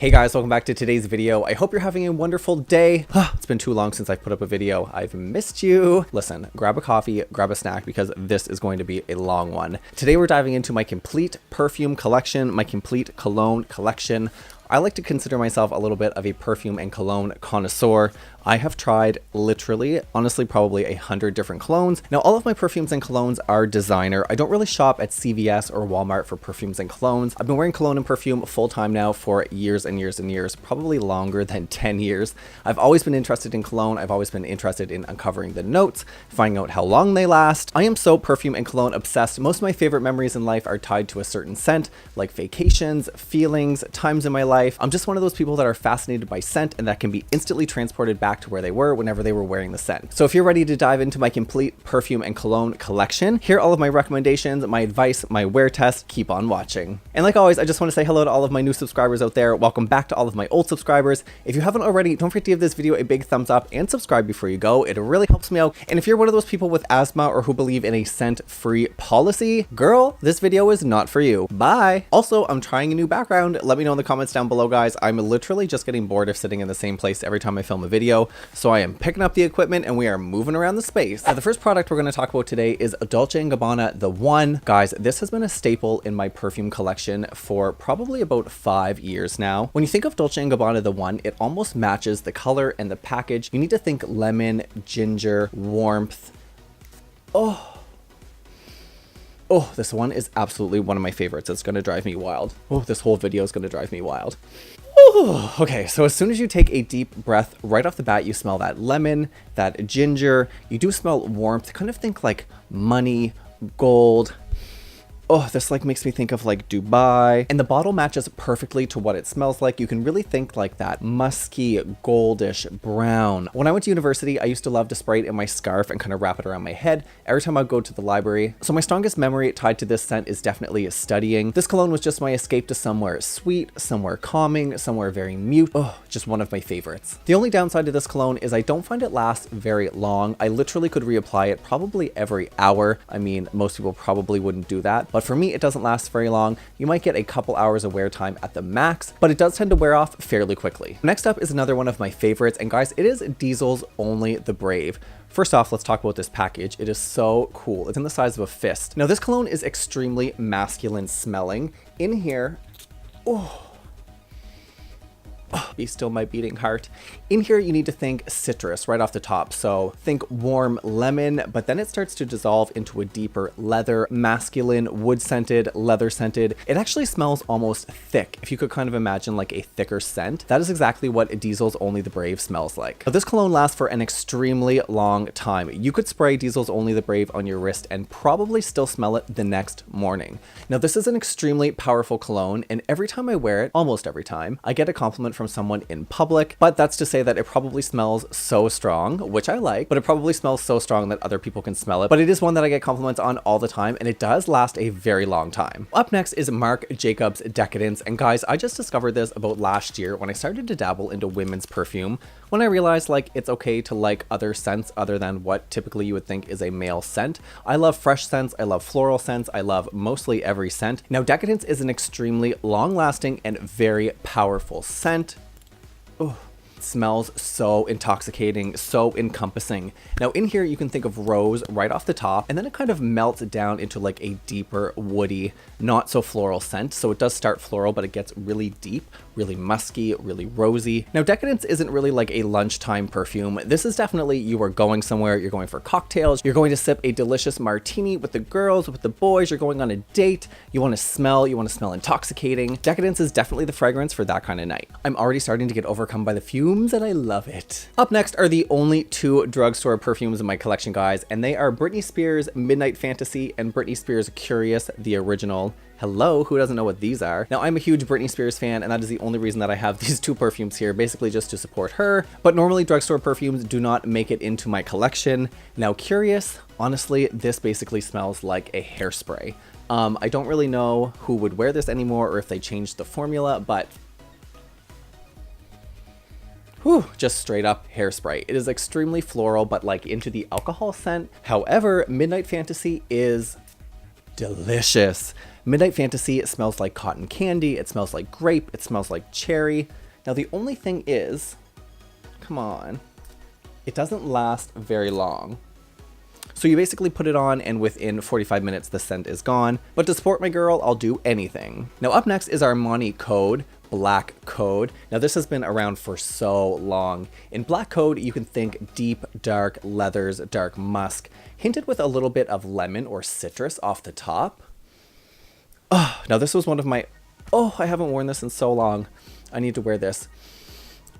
Hey guys, welcome back to today's video. I hope you're having a wonderful day. It's been too long since I've put up a video. I've missed you. Listen, grab a coffee, grab a snack, because this is going to be a long one. Today we're diving into my complete perfume collection, my complete cologne collection. I like to consider myself a little bit of a perfume and cologne connoisseur. I have tried literally, honestly, probably 100 different colognes. Now, all of my perfumes and colognes are designer. I don't really shop at CVS or Walmart for perfumes and colognes. I've been wearing cologne and perfume full time now for years and years and years, probably longer than 10 years. I've always been interested in cologne. I've always been interested in uncovering the notes, finding out how long they last. I am so perfume and cologne obsessed. Most of my favorite memories in life are tied to a certain scent, like vacations, feelings, times in my life. I'm just one of those people that are fascinated by scent and that can be instantly transported back to where they were whenever they were wearing the scent. So if you're ready to dive into my complete perfume and cologne collection, here are all of my recommendations, my advice, my wear test. Keep on watching. And like always, I just want to say hello to all of my new subscribers out there. Welcome back to all of my old subscribers. If you haven't already, don't forget to give this video a big thumbs up and subscribe before you go. It really helps me out. And if you're one of those people with asthma or who believe in a scent-free policy, girl, this video is not for you. Bye. Also, I'm trying a new background. Let me know in the comments down below, guys. I'm literally just getting bored of sitting in the same place every time I film a video. So I am picking up the equipment and we are moving around the space. Now, the first product we're going to talk about today is Dolce Gabbana The One. Guys, this has been a staple in my perfume collection for probably about 5 years now. When you think of Dolce Gabbana The One, it almost matches the color and the package. You need to think lemon, ginger, warmth. Oh, this one is absolutely one of my favorites. It's going to drive me wild. Oh, this whole video is going to drive me wild. Ooh, okay, so as soon as you take a deep breath, right off the bat, you smell that lemon, that ginger. You do smell warmth. Kind of think like money, gold. Oh, this like makes me think of like Dubai. And the bottle matches perfectly to what it smells like. You can really think like that musky, goldish brown. When I went to university, I used to love to spray it in my scarf and kind of wrap it around my head every time I'd go to the library. So my strongest memory tied to this scent is definitely studying. This cologne was just my escape to somewhere sweet, somewhere calming, somewhere very mute. Oh, just one of my favorites. The only downside to this cologne is I don't find it lasts very long. I literally could reapply it probably every hour. I mean, most people probably wouldn't do that, but for me, it doesn't last very long. You might get a couple hours of wear time at the max, but it does tend to wear off fairly quickly. Next up is another one of my favorites, and guys, it is Diesel's Only the Brave. First off, let's talk about this package. It is so cool. It's in the size of a fist. Now, this cologne is extremely masculine smelling. In here, be still my beating heart. In here, you need to think citrus right off the top. So think warm lemon, but then it starts to dissolve into a deeper leather, masculine, wood scented, leather scented. It actually smells almost thick. If you could kind of imagine like a thicker scent, that is exactly what Diesel's Only the Brave smells like. Now, this cologne lasts for an extremely long time. You could spray Diesel's Only the Brave on your wrist and probably still smell it the next morning. Now, this is an extremely powerful cologne, and every time I wear it, almost every time, I get a compliment from someone in public, but that's to say that it probably smells so strong, which I like, but it probably smells so strong that other people can smell it. But it is one that I get compliments on all the time, and it does last a very long time. Up next is Marc Jacobs Decadence, and guys, I just discovered this about last year when I started to dabble into women's perfume, when I realized like it's okay to like other scents other than what typically you would think is a male scent. I love fresh scents, I love floral scents, I love mostly every scent. Now, Decadence is an extremely long-lasting and very powerful scent. Oh, it smells so intoxicating, so encompassing. Now, in here, you can think of rose right off the top, and then it kind of melts down into like a deeper, woody, not so floral scent. So it does start floral, but it gets really deep, really musky, really rosy. Now, Decadence isn't really like a lunchtime perfume. This is definitely you are going somewhere, you're going for cocktails, you're going to sip a delicious martini with the girls, with the boys, you're going on a date, you want to smell intoxicating. Decadence is definitely the fragrance for that kind of night. I'm already starting to get overcome by the fumes and I love it. Up next are the only 2 drugstore perfumes in my collection, guys, and they are Britney Spears Midnight Fantasy and Britney Spears Curious, the original. Hello, who doesn't know what these are? Now, I'm a huge Britney Spears fan, and that is the only reason that I have these 2 perfumes here, basically just to support her. But normally drugstore perfumes do not make it into my collection. Now, Curious, honestly, this basically smells like a hairspray. I don't really know who would wear this anymore or if they changed the formula, but whew, just straight up hairspray. It is extremely floral, but like into the alcohol scent. However, Midnight Fantasy is delicious. Midnight Fantasy, it smells like cotton candy, it smells like grape, it smells like cherry. Now the only thing is, come on, it doesn't last very long. So you basically put it on and within 45 minutes the scent is gone. But to support my girl, I'll do anything. Now up next is Armani Code, Black Code. Now this has been around for so long. In Black Code, you can think deep, dark leathers, dark musk, hinted with a little bit of lemon or citrus off the top. Oh, now this was one of my, I haven't worn this in so long. I need to wear this.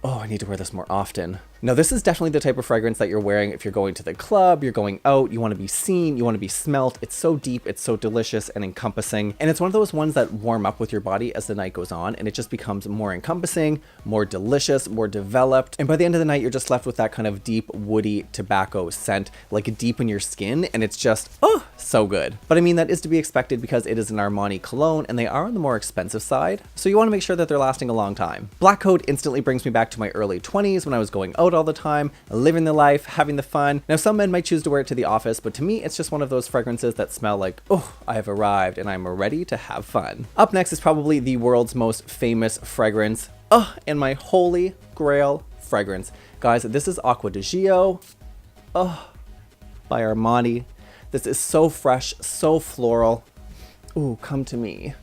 I need to wear this more often. Now this is definitely the type of fragrance that you're wearing if you're going to the club, you're going out, you want to be seen, you want to be smelt. It's so deep, it's so delicious and encompassing. And it's one of those ones that warm up with your body as the night goes on, and it just becomes more encompassing, more delicious, more developed. And by the end of the night, you're just left with that kind of deep, woody tobacco scent, like deep in your skin, and it's just, so good. But I mean, that is to be expected because it is an Armani cologne and they are on the more expensive side. So you want to make sure that they're lasting a long time. Black Code instantly brings me back to my early 20s when I was going out all the time, living the life, having the fun. Now some men might choose to wear it to the office, but to me it's just one of those fragrances that smell like, I have arrived and I'm ready to have fun. Up next is probably the world's most famous fragrance, and my holy grail fragrance. Guys, this is Acqua di Gio, by Armani. This is so fresh, so floral. Ooh, come to me.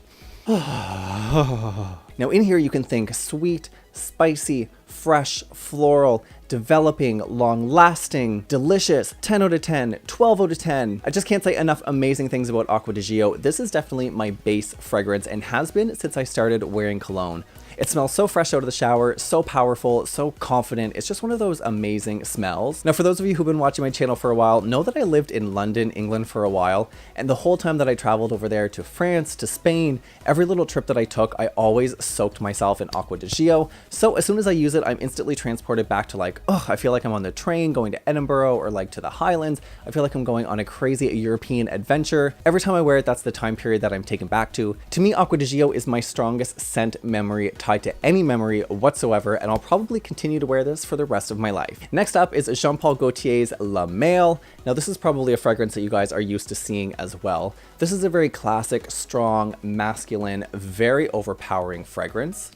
Now in here you can think sweet, spicy, fresh, floral, developing, long-lasting, delicious, 10 out of 10, 12 out of 10. I just can't say enough amazing things about Acqua di Gio. This is definitely my base fragrance and has been since I started wearing cologne. It smells so fresh out of the shower, so powerful, so confident. It's just one of those amazing smells. Now, for those of you who've been watching my channel for a while, know that I lived in London, England for a while. And the whole time that I traveled over there to France, to Spain, every little trip that I took, I always soaked myself in Acqua di Gio. So as soon as I use it, I'm instantly transported back to like, I feel like I'm on the train going to Edinburgh or like to the Highlands. I feel like I'm going on a crazy European adventure. Every time I wear it, that's the time period that I'm taken back to. To me, Acqua di Gio is my strongest scent memory tied to any memory whatsoever, and I'll probably continue to wear this for the rest of my life. Next up is Jean Paul Gaultier's La Male. Now this is probably a fragrance that you guys are used to seeing as well. This is a very classic, strong, masculine, very overpowering fragrance.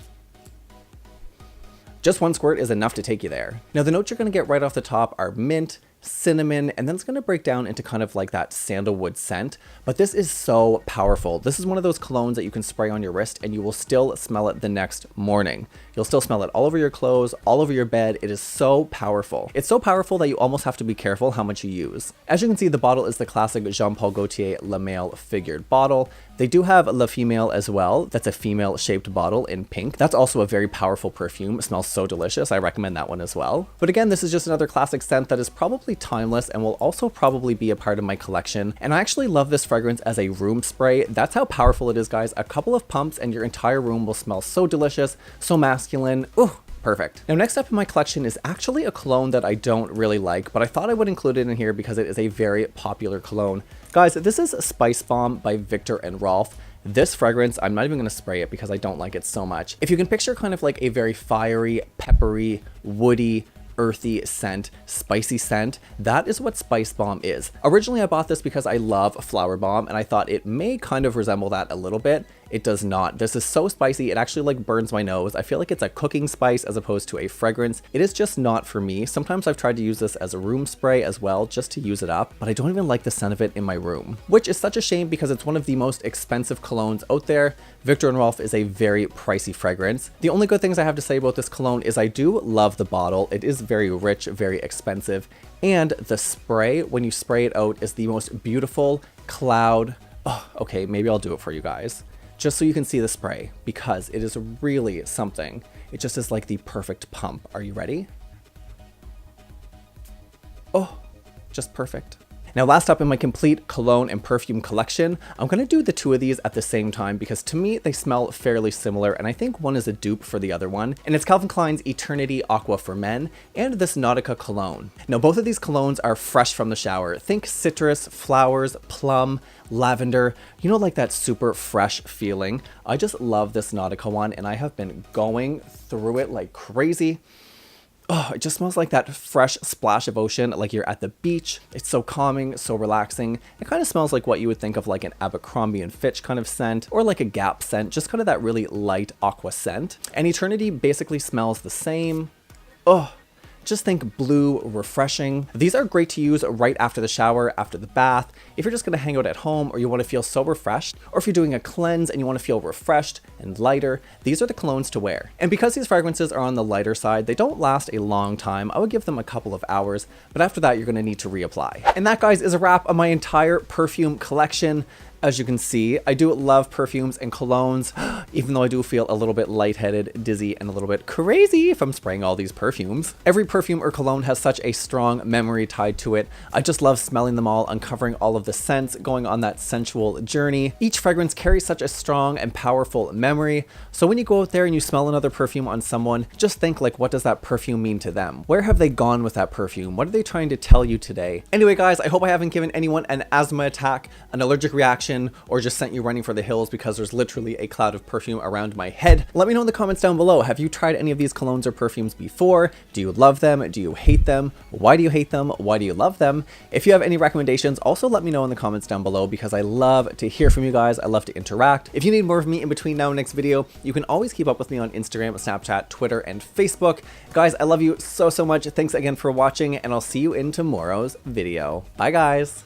Just one squirt is enough to take you there. Now the notes you're going to get right off the top are mint, cinnamon, and then it's going to break down into kind of like that sandalwood scent. But this is so powerful. This is one of those colognes that you can spray on your wrist and you will still smell it the next morning. You'll still smell it all over your clothes, all over your bed. It is so powerful. It's so powerful that you almost have to be careful how much you use. As you can see, the bottle is the classic Jean Paul Gaultier La Male figured bottle. They do have La Female as well. That's a female shaped bottle in pink. That's also a very powerful perfume. It smells so delicious. I recommend that one as well. But again, this is just another classic scent that is probably timeless and will also probably be a part of my collection. And I actually love this fragrance as a room spray. That's how powerful it is, guys. A couple of pumps and your entire room will smell so delicious, so masculine. Ooh, perfect. Now next up in my collection is actually a cologne that I don't really like, but I thought I would include it in here because it is a very popular cologne. Guys, this is Spice Bomb by Viktor and Rolf. This fragrance, I'm not even going to spray it because I don't like it so much. If you can picture kind of like a very fiery, peppery, woody, earthy scent, spicy scent, that is what Spice Bomb is. Originally, I bought this because I love Flower Bomb and I thought it may kind of resemble that a little bit. It does not. This is so spicy, it actually like burns my nose. I feel like it's a cooking spice as opposed to a fragrance. It is just not for me. Sometimes I've tried to use this as a room spray as well, just to use it up, but I don't even like the scent of it in my room, which is such a shame because it's one of the most expensive colognes out there. Viktor and Rolf is a very pricey fragrance. The only good things I have to say about this cologne is I do love the bottle. It is very rich, very expensive, and the spray, when you spray it out, is the most beautiful cloud. Okay, maybe I'll do it for you guys, just so you can see the spray, because it is really something. It just is like the perfect pump. Are you ready? Just perfect. Now last up in my complete cologne and perfume collection, I'm going to do the two of these at the same time because to me they smell fairly similar and I think one is a dupe for the other one. And it's Calvin Klein's Eternity Aqua for Men and this Nautica cologne. Now both of these colognes are fresh from the shower. Think citrus, flowers, plum, lavender, you know, like that super fresh feeling. I just love this Nautica one and I have been going through it like crazy. Oh, it just smells like that fresh splash of ocean, like you're at the beach. It's so calming, so relaxing. It kind of smells like what you would think of like an Abercrombie and Fitch kind of scent, or like a Gap scent, just kind of that really light aqua scent. And Eternity basically smells the same. Oh, just think blue, refreshing. These are great to use right after the shower, after the bath, if you're just gonna hang out at home or you wanna feel so refreshed, or if you're doing a cleanse and you wanna feel refreshed and lighter, these are the colognes to wear. And because these fragrances are on the lighter side, they don't last a long time. I would give them a couple of hours, but after that, you're gonna need to reapply. And that, guys, is a wrap on my entire perfume collection. As you can see, I do love perfumes and colognes, even though I do feel a little bit lightheaded, dizzy, and a little bit crazy if I'm spraying all these perfumes. Every perfume or cologne has such a strong memory tied to it. I just love smelling them all, uncovering all of the scents, going on that sensual journey. Each fragrance carries such a strong and powerful memory. So when you go out there and you smell another perfume on someone, just think like, what does that perfume mean to them? Where have they gone with that perfume? What are they trying to tell you today? Anyway, guys, I hope I haven't given anyone an asthma attack, an allergic reaction, or just sent you running for the hills because there's literally a cloud of perfume around my head. Let me know in the comments down below. Have you tried any of these colognes or perfumes before? Do you love them? Do you hate them? Why do you hate them? Why do you love them? If you have any recommendations, also let me know in the comments down below because I love to hear from you guys. I love to interact. If you need more of me in between now and next video, you can always keep up with me on Instagram, Snapchat, Twitter, and Facebook. Guys, I love you so much. Thanks again for watching, and I'll see you in tomorrow's video. Bye, guys.